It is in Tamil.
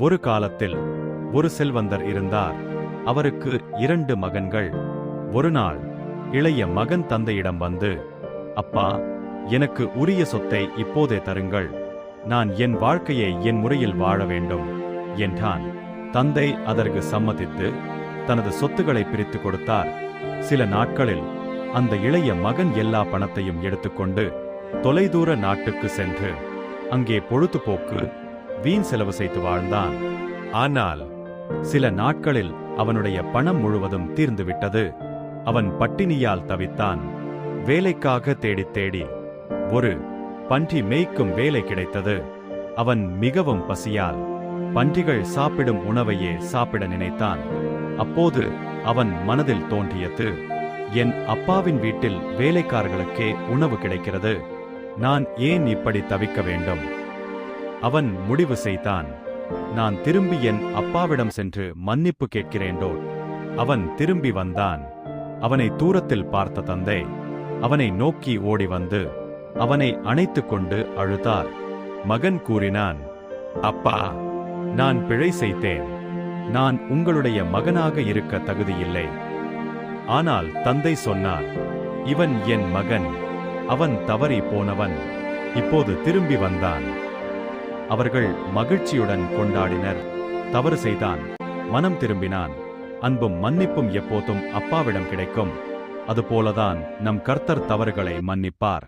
ஒரு காலத்தில் ஒரு செல்வந்தர் இருந்தார். அவருக்கு 2 மகன்கள். ஒரு நாள் இளைய மகன் தந்தையிடம் வந்து, அப்பா, எனக்கு உரிய சொத்தை இப்போதே தருங்கள். நான் என் வாழ்க்கையை என் முறையில் வாழ வேண்டும் என்றான். தந்தை அதற்கு சம்மதித்து தனது சொத்துக்களை பிரித்து கொடுத்தார். சில நாட்களில் அந்த இளைய மகன் எல்லா பணத்தையும் எடுத்துக்கொண்டு தொலைதூர நாட்டுக்கு சென்று அங்கே பொழுதுபோக்கு வீண் செலவு செய்து வாழ்ந்தான். ஆனால் சில நாட்களில் அவனுடைய பணம் முழுவதும் தீர்ந்துவிட்டது. அவன் பட்டினியால் தவித்தான். வேலைக்காக தேடித் தேடி ஒரு பன்றி மேய்க்கும் வேலை கிடைத்தது. அவன் மிகவும் பசியால் பன்றிகள் சாப்பிடும் உணவையே சாப்பிட நினைத்தான். அப்போது அவன் மனதில் தோன்றியது, என் அப்பாவின் வீட்டில் வேலைக்காரர்களுக்கே உணவு கிடைக்கிறது, நான் ஏன் இப்படி தவிக்க வேண்டும்? அவன் முடிவு செய்தான், நான் திரும்பி என் அப்பாவிடம் சென்று மன்னிப்பு கேட்கிறேன்டோ. அவன் திரும்பி வந்தான். அவனை தூரத்தில் பார்த்த தந்தை அவனை நோக்கி ஓடி வந்து அவனை அணைத்துக் கொண்டு அழுதார். மகன் கூறினான், அப்பா, நான் பிழை செய்தேன். நான் உங்களுடைய மகனாக இருக்க தகுதியில்லை. ஆனால் தந்தை சொன்னார், இவன் என் மகன், அவன் தவறி போனவன், இப்போது திரும்பி வந்தான். அவர்கள் மகிழ்ச்சியுடன் கொண்டாடினர். தவறு செய்தான், மனம் திரும்பினான். அன்பும் மன்னிப்பும் எப்போதும் அப்பாவிடம் கிடைக்கும். அதுபோலதான் நம் கர்த்தர் தவறுகளை மன்னிப்பார்.